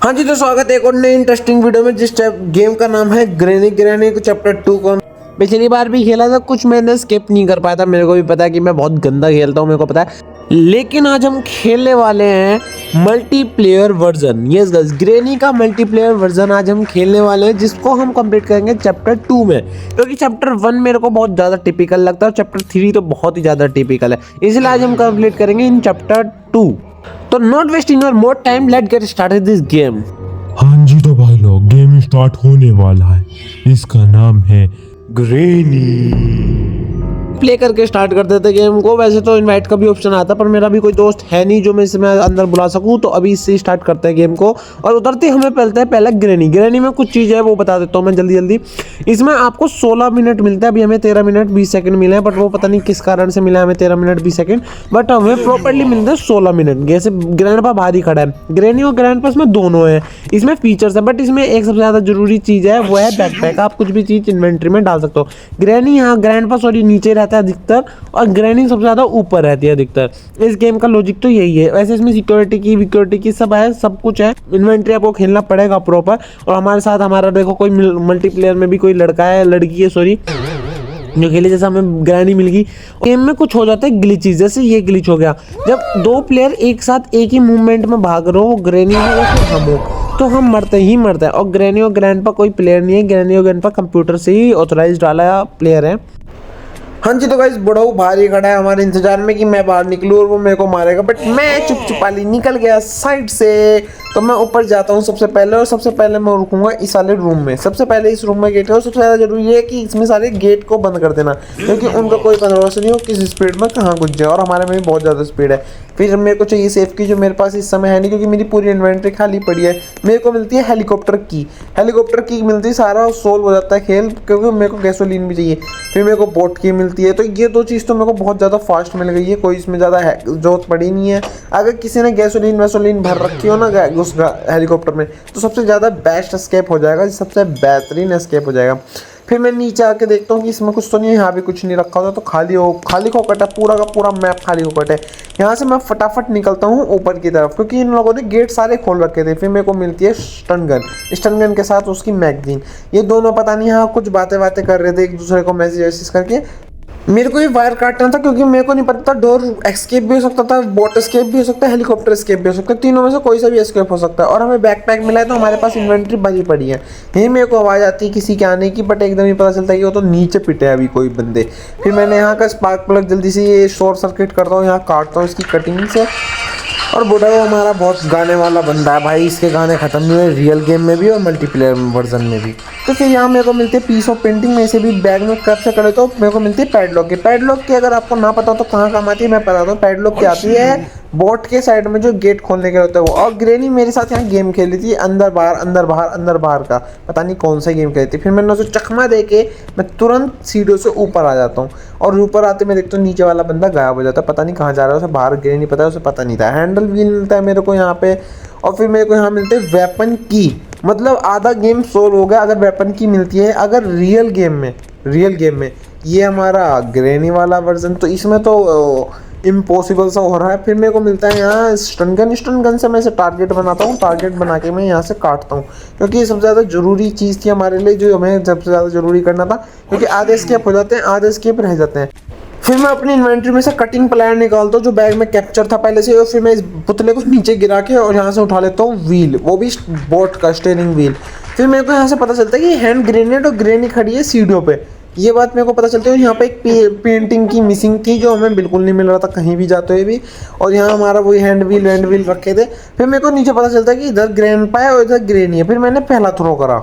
हाँ जी, तो स्वागत है एक और नई इंटरेस्टिंग वीडियो में जिस गेम का नाम है ग्रैनी। ग्रैनी को चैप्टर 2 को पिछली बार भी खेला था, कुछ मैंने स्किप नहीं कर पाया था। मेरे को भी पता है कि मैं बहुत गंदा खेलता हूँ, मेरे को पता है। लेकिन आज हम खेलने वाले हैं multiplayer version. Yes guys, granny का मल्टीप्लेयर वर्जन आज हम खेलने वाले हैं, जिसको हम कंप्लीट करेंगे चैप्टर 2 में। क्योंकि चैप्टर 1 मेरे को बहुत ज़्यादा टिपिकल लगता है और चैप्टर 3 तो बहुत ही ज़्यादा टिपिकल है, इसलिए आज हम कंप्लीट करेंगे इन चैप्टर 2। तो not wasting your more time, let get started this game. हाँ जी, तो भाई लोग गेम स्टार्ट होने वाला है। इसका नाम है ग्रैनी। प्ले करके स्टार्ट कर देते गेम को। वैसे तो इनवाइट का भी ऑप्शन आता, पर मेरा भी कोई दोस्त है नहीं जो मैं इसमें अंदर बुला सकूं, तो अभी इससे स्टार्ट करते हैं गेम को। और उतरते हमें पहले पहला ग्रैनी। ग्रैनी में कुछ चीज़ है वो बता देता हूँ मैं जल्दी जल्दी। इसमें आपको 16 मिनट मिलता है। अभी हमें 13 मिनट 20 सेकंड मिले हैं, बट वो पता नहीं किस कारण से मिला है हमें 13 मिनट 20 सेकंड, बट हमें प्रॉपरली मिलते हैं 16 मिनट। जैसे ग्रैंडपा भारी खड़ा है, ग्रैनी और ग्रैंडपा इसमें दोनों है। इसमें फीचर्स है, बट इसमें एक सबसे ज़्यादा जरूरी चीज़ है, वो है बैकपैक। आप कुछ भी चीज़ इन्वेंट्री में डाल सकते हो। ग्रैनी यहाँ ग्रैंडपा सॉरी नीचे रहता है अधिकतर, और ग्रैनी सबसे ज़्यादा ऊपर रहती है अधिकतर। इस गेम का लॉजिक तो यही है। वैसे इसमें सिक्योरिटी की सब है, सब कुछ है। इन्वेंट्री आपको खेलना पड़ेगा प्रॉपर। और हमारे साथ हमारा देखो कोई मल्टीप्लेयर में भी कोई लड़का है, लड़की है सॉरी, जो खेले। जैसे हमें ग्रैनी मिल गई। गेम में कुछ हो जाता है ग्लिचेस, जैसे ये ग्लिच हो गया जब 2 प्लेयर एक साथ एक ही मूवमेंट में भाग रहे हो, ग्रैनी हो या फिर हम हो, तो हम मरते हैं। और ग्रैनी और ग्रैंडपा कोई प्लेयर नहीं है। ग्रैनी और ग्रैंडपा कंप्यूटर से ही ऑथराइज डाला प्लेयर है। हाँ जी, तो गाइस बुढ़ऊ भारी खड़ा है हमारे इंतजार में कि मैं बाहर निकलूँ और वो मेरे को मारेगा, बट मैं चुपचुपाली निकल गया साइड से। तो मैं ऊपर जाता हूँ सबसे पहले, और सबसे पहले मैं रुकूंगा इस वाले रूम में। सबसे पहले इस रूम में गेट है, और सबसे ज़्यादा जरूरी है कि इसमें सारे गेट को बंद कर देना, क्योंकि उनका कोई भरोसा नहीं हो किस स्पीड में कहाँ घुस जाए, और हमारे में भी बहुत ज़्यादा स्पीड है। फिर मेरे को चाहिए सेफ की, जो मेरे पास इस समय है नहीं, क्योंकि मेरी पूरी इन्वेंट्री खाली पड़ी है। मेरे को मिलती है हेलीकॉप्टर की मिलती है, सारा सोल्व हो जाता है खेल, क्योंकि मेरे को गैसोलीन भी चाहिए। फिर मेरे को बोट की मिलती है। तो ये 2 चीज़ तो मेरे को बहुत ज़्यादा फास्ट मिल गई है, कोई इसमें ज़्यादा जरूरत पड़ी नहीं है। अगर किसी ने गैसोलीन भर रखी हो ना उस हेलीकॉप्टर में, तो सबसे ज़्यादा बेस्ट एस्केप हो जाएगा, सबसे बेहतरीन एस्केप हो जाएगा। फिर मैं नीचे आके देखता हूँ कि इसमें कुछ तो नहीं है। यहाँ भी कुछ नहीं रखा होता, तो खाली खोकट है, पूरा का पूरा मैप खाली खोकट है। यहाँ से मैं फटाफट निकलता हूँ ऊपर की तरफ, क्योंकि इन लोगों ने गेट सारे खोल रखे थे। फिर मेरे को मिलती है स्टन गन के साथ उसकी मैगजीन। ये दोनों पता नहीं यहाँ कुछ बातें कर रहे थे एक दूसरे को मैसेज करके। मेरे को ये वायर काटना था, क्योंकि मेरे को नहीं पता था डोर एस्केप भी हो सकता था, बोट एस्केप भी हो सकता है, हेलीकॉप्टर एस्केप भी हो सकता है। तीनों में से कोई सा भी एस्केप हो सकता है। और हमें बैकपैक मिला है, तो हमारे पास इन्वेंट्री भरी पड़ी है। यही मेरे को आवाज़ आती है किसी के आने की, बट एकदम ही पता चलता है कि वो तो नीचे पिटे अभी कोई बंदे। फिर मैंने यहाँ का स्पार्क प्लग जल्दी से ये शॉर्ट सर्किट करता हूँ, यहाँ काटता हूँ इसकी कटिंग से। और बुढ़ा वो हमारा बहुत गाने वाला बंदा है भाई, इसके गाने खत्म नहीं हुए रियल गेम में भी और मल्टीप्लेयर वर्जन में भी। तो फिर यहाँ मेरे को मिलती है पीस ऑफ पेंटिंग में से भी बैग में कब से करे, तो मेरे को मिलती है पैडलॉक की अगर आपको ना पता हो तो कहाँ काम आती है मैं बताता हूँ। पैडलॉक की आती है बोट के साइड में जो गेट खोलने के होता है वो। और ग्रैनी मेरे साथ यहाँ गेम खेली थी, अंदर बाहर का पता नहीं कौन सा गेम खेली थी। फिर मैंने उसे चकमा दे के मैं तुरंत सीढ़ियों से ऊपर आ जाता हूँ, और ऊपर आते मैं देखता हूँ नीचे वाला बंदा गायब हो जाता है, पता नहीं कहाँ जा रहा है, उसे बाहर ग्रैनी पता है, उसे पता नहीं था। हैंडल व्हील मिलता है मेरे को यहाँ पे, और फिर मेरे को यहाँ मिलते हैं वेपन की। मतलब आधा गेम सोल्व हो गया अगर वेपन की मिलती है। अगर रियल गेम में ये हमारा ग्रैनी वाला वर्जन, तो इसमें तो इम्पॉसिबल सा हो रहा है। फिर मेरे को मिलता है यहाँ स्टन गन से मैं इसे टारगेट बनाता हूँ, टारगेट बना के मैं यहाँ से काटता हूँ, क्योंकि ये सबसे ज़्यादा ज़रूरी चीज़ थी हमारे लिए, जो हमें सबसे ज़्यादा ज़रूरी करना था, क्योंकि आधे स्केप हो जाते हैं, आधे स्केप रह जाते हैं। फिर मैं अपनी इन्वेंट्री में से कटिंग प्लायर निकालता हूँ जो बैग में कैप्चर था पहले से, और फिर मैं इस पुतले को नीचे गिरा के और यहाँ से उठा लेता हूँ व्हील, वो भी बोट का स्टीयरिंग व्हील। फिर मेरे को यहाँ से पता चलता है कि हैंड ग्रेनेड और ग्रैनी खड़ी है सीढ़ियों पे। ये बात मेरे को पता चलती है। यहाँ पे एक पेंटिंग की मिसिंग थी, जो हमें बिल्कुल नहीं मिल रहा था कहीं भी जाते हुए भी, और यहाँ हमारा वही हैंड व्हील रखे थे। फिर मेरे को नीचे पता चलता है कि इधर ग्रैंडपा है और इधर ग्रैनी है। फिर मैंने पहला थ्रो करा,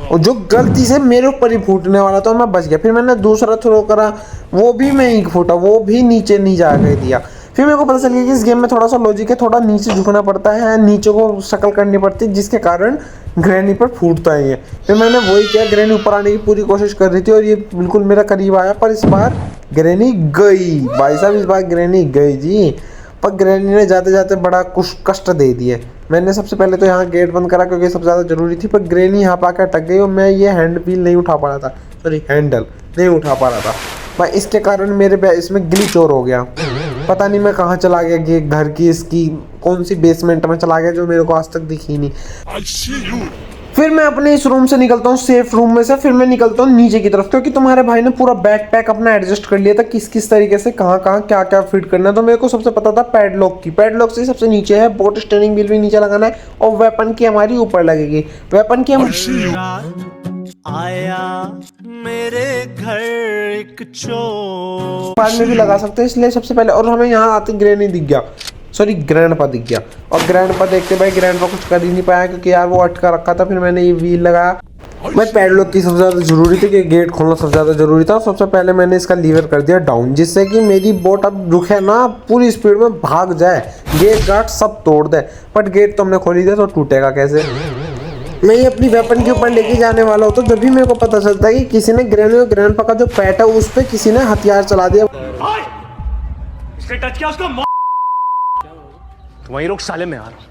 और जो गलती से मेरे ऊपर ही फूटने वाला था, मैं बच गया। फिर मैंने दूसरा थ्रो करा, वो भी मैं ही फूटा, वो भी नीचे नहीं जा दिया। फिर मेरे को पता चल गया कि इस गेम में थोड़ा सा लॉजिक है, थोड़ा नीचे झुकना पड़ता है, नीचे को शक्ल करनी पड़ती है, जिसके कारण ग्रैनी पर फूटता ही है। फिर मैंने वही किया, ग्रैनी ऊपर आने की पूरी कोशिश कर रही थी, और ये बिल्कुल मेरा करीब आया, पर इस बार ग्रैनी गई। भाई साहब इस बार ग्रैनी गई जी, पर ग्रैनी ने जाते जाते बड़ा कुछ कष्ट दे दिए। मैंने सबसे पहले तो यहाँ गेट बंद करा, क्योंकि सबसे ज़्यादा ज़रूरी थी, पर ग्रैनी यहाँ पर आकर अटक गई, और मैं ये हैंडल नहीं उठा पा रहा था, भाई इसके कारण मेरे इसमें ग्लिच और हो गया। पता नहीं मैं कहाँ चला गया कि घर की इसकी कौन सी बेसमेंट में चला गया जो मेरे को आज तक दिखी नहीं। फिर मैं अपने इस रूम से निकलता हूँ, सेफ रूम में से, फिर मैं निकलता हूँ नीचे की तरफ, क्योंकि तुम्हारे भाई ने पूरा बैकपैक अपना एडजस्ट कर लिया था किस किस तरीके से कहाँ कहाँ क्या क्या फिट करना है। तो मेरे को सबसे पता था पैडलॉक की, पैडलॉक से सबसे नीचे है, बोट स्टीयरिंग व्हील भी नीचे लगाना है और वेपन की हमारी ऊपर लगेगी। वेपन की आया मेरे घर एक चोर बाद में भी लगा सकते हैं, इसलिए सबसे पहले। और हमें यहाँ आते ग्रेनी दिख गया, सॉरी ग्रैंडपा दिख गया, और ग्रैंडपा देखते भाई ग्रैंडपा कुछ कर ही नहीं पाया क्योंकि यार वो अटका रखा था। फिर मैंने ये व्हील लगाया। भाई पैडलॉक की सबसे ज़्यादा ज़रूरी थी कि गेट खोलना सबसे ज़्यादा ज़रूरी था। सबसे पहले मैंने इसका लीवर कर दिया डाउन, जिससे कि मेरी बोट अब रुके ना, पूरी स्पीड में भाग जाए, गेट गार्ड सब तोड़ दे। बट गेट तो हमने खोली दिया तो टूटेगा कैसे। मैं ये अपनी वेपन के ऊपर लेके जाने वाला हूँ, तो जब भी मेरे को पता चलता है कि किसी ने ग्रैनी और ग्रैंडपा का जो पैट है उस पर किसी ने हथियार चला दिया। इसने टच किया उसको वहीं रुक साले, में आ रहा हूं।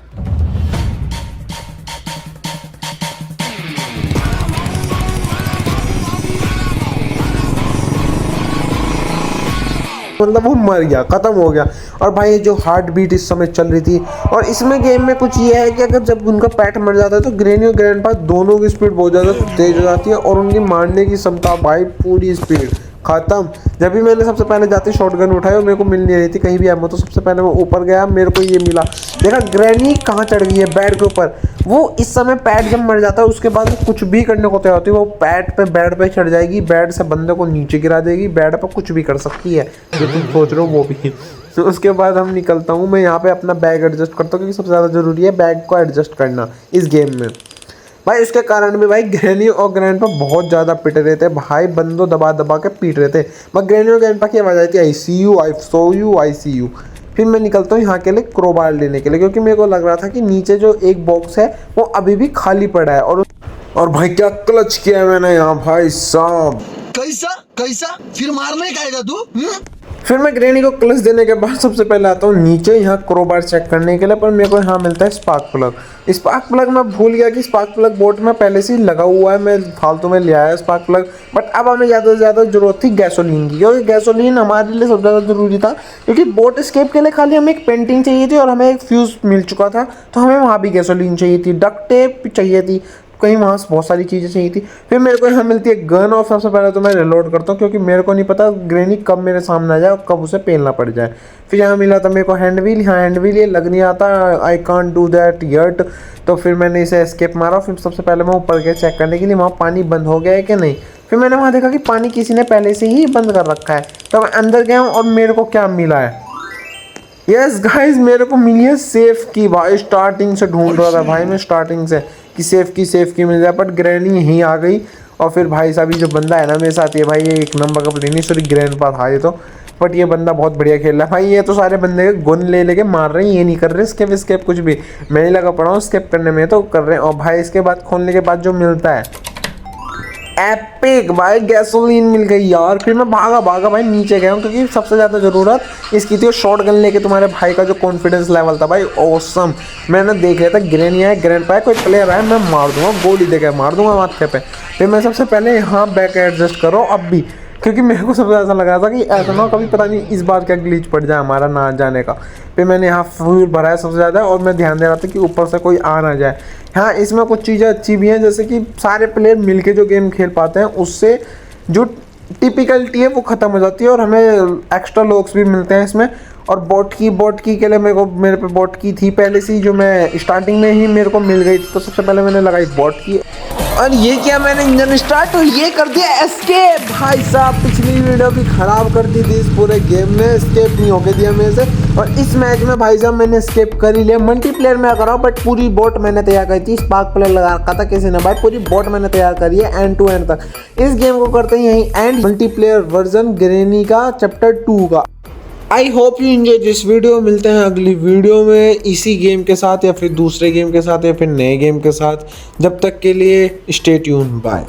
मतलब वो मर गया, खत्म हो गया। और भाई ये जो हार्ट बीट इस समय चल रही थी, और इसमें गेम में कुछ ये है कि अगर जब उनका पैट मर जाता है तो ग्रेनी और ग्रैंडपा दोनों की स्पीड बहुत ज़्यादा तेज हो जाती है और उनकी मारने की क्षमता भाई पूरी स्पीड खत्म। जब भी मैंने सबसे पहले जाते शॉटगन उठाई और मेरे को मिल नहीं रही थी कहीं भी एमो, तो सबसे पहले मैं ऊपर गया, मेरे को ये मिला। देखा ग्रैनी कहाँ चढ़ गई है, बेड के ऊपर। वो इस समय पैट जब मर जाता है उसके बाद कुछ भी करने को तैयार होती है, वो पैट पे बेड पे चढ़ जाएगी, बेड से बंदे को नीचे गिरा देगी, बेड पर कुछ भी कर सकती है जो तुम सोच रहे हो वो भी। तो उसके बाद हम निकलता हूँ, मैं यहाँ पे अपना बैग एडजस्ट करता हूँ क्योंकि सबसे ज़्यादा ज़रूरी है बैग को एडजस्ट करना इस गेम में। भाई उसके कारण भी भाई ग्रैनी और ग्रैंडपा बहुत ज़्यादा पिट रहे थे भाई, बंदों दबा दबा के पीट रहे थे। मैं ग्रैनी और ग्रैंडपा की आवाज़ आई थी, I see you, I saw you, I see you. फिर मैं निकलता हूँ यहाँ के लिए क्रोबार लेने के लिए, क्योंकि मेरे को लग रहा था कि नीचे जो एक बॉक्स है वो अभी भी खाली पड़ा है। और भाई क्या क्लच किया है मैंने यहाँ भाई साहब। कैसा कैसा फिर मारने का आएगा तू? फिर मैं ग्रैनी को क्लच देने के बाद सबसे पहले आता हूँ नीचे यहाँ क्रोबार चेक करने के लिए, पर मेरे को यहाँ मिलता है स्पार्क प्लग। स्पार्क प्लग मैं भूल गया कि स्पार्क प्लग बोट में पहले से ही लगा हुआ है, मैं फालतू में ले आया स्पार्क प्लग। बट अब हमें ज़्यादा से ज़्यादा जरूरत थी गैसोलीन की, क्योंकि गैसोलीन हमारे लिए सबसे ज़्यादा ज़रूरी था, क्योंकि बोट स्केप के लिए खाली हमें एक पेंटिंग चाहिए थी और हमें एक फ्यूज़ मिल चुका था, तो हमें वहाँ भी गैसोलीन चाहिए थी, डक्ट टेप चाहिए थी, कहीं वहाँ से बहुत सारी चीज़ें चाहिए थी। फिर मेरे को यहाँ मिलती है गन, और सबसे पहले तो मैं रिलोड करता हूँ क्योंकि मेरे को नहीं पता ग्रैनी कब मेरे सामने आ जाए और कब उसे पेलना पड़ जाए। फिर यहाँ मिला था मेरे को हैंड व्हील, हाँ हैंड व्हील ये लग नहीं आता, I can't do that yet. तो फिर मैंने इसे एस्केप मारा। फिर सबसे पहले मैं ऊपर गया चेक करने के लिए वहाँ पानी बंद हो गया है कि नहीं। फिर मैंने वहाँ देखा कि पानी किसी ने पहले से ही बंद कर रखा है, तो मैं अंदर गया हूँ और मेरे को क्या मिला है, यस गाइस मेरे को मिली है सेफ की। भाई स्टार्टिंग से ढूंढ रहा था भाई मैं स्टार्टिंग से कि सेफ की मिल जाए, बट ग्रैनी यहीं आ गई। और फिर भाई साहब ये जो बंदा है ना मेरे साथ, ये भाई ये एक नंबर का प्लेयर नहीं, सॉरी ग्रैंडपा था ये तो, बट ये बंदा बहुत बढ़िया खेल रहा है भाई। ये तो सारे बंदे गन ले लेके मार रहे हैं, ये नहीं कर रहे स्केप कुछ भी, मैं ही लगा पड़ा हूँ स्केप करने में, तो कर रहे हैं। और भाई इसके बाद खोलने के बाद जो मिलता है एपिक भाई, गैसोलीन मिल गई यार। फिर मैं भागा भाई नीचे गया हूँ क्योंकि सबसे ज़्यादा ज़रूरत इसकी थी। और शॉट गन लेके तुम्हारे भाई का जो कॉन्फिडेंस लेवल था भाई ऑसम, मैंने देख लिया था ग्रैनी है ग्रैंडपा है कोई प्लेयर है मैं मार दूंगा, गोली देकर मार दूंगा माथे पे। फिर मैं सबसे पहले यहाँ बैक एडजस्ट करो अब भी, क्योंकि मेरे को सबसे ऐसा लगा था कि ऐसा ना कभी पता नहीं इस बार क्या ग्लिच पड़ जाए हमारा ना जाने का। फिर मैंने यहाँ फ्यूल भरा है सबसे ज़्यादा, और मैं ध्यान दे रहा था कि ऊपर से कोई आ ना जाए। हाँ इसमें कुछ चीज़ें अच्छी भी हैं, जैसे कि सारे प्लेयर मिलके जो गेम खेल पाते हैं उससे जो टिपिकलिटी है वो ख़त्म हो जाती है, और हमें एक्स्ट्रा लॉक्स भी मिलते हैं इसमें। और बोट की के लिए मेरे पे बोट की थी पहले से ही, जो मैं स्टार्टिंग में ही मेरे को मिल गई थी, तो सबसे पहले मैंने लगाई बोट की। और ये क्या मैंने इंजन स्टार्ट और ये कर दिया एस्केप। भाई साहब पिछली वीडियो भी खराब कर दी थी इस पूरे गेम ने, एस्केप नहीं होके दिया मेरे से। और इस मैच में भाई साहब मैंने एस्केप कर ही लिया। मल्टीप्लेयर में कराऊँ बट पूरी बोट मैंने तैयार करी थी, स्पार्क प्लेयर लगा रखा था किसी ने भाई, पूरी बोट मैंने तैयार करी है एंड टू एंड तक। इस गेम को करते हैं यहीं एंड, मल्टीप्लेयर वर्जन ग्रैनी का चैप्टर 2 का। I hope you enjoy this video. मिलते हैं अगली वीडियो में इसी गेम के साथ या फिर दूसरे गेम के साथ या फिर नए गेम के साथ। जब तक के लिए स्टे ट्यून, बाय।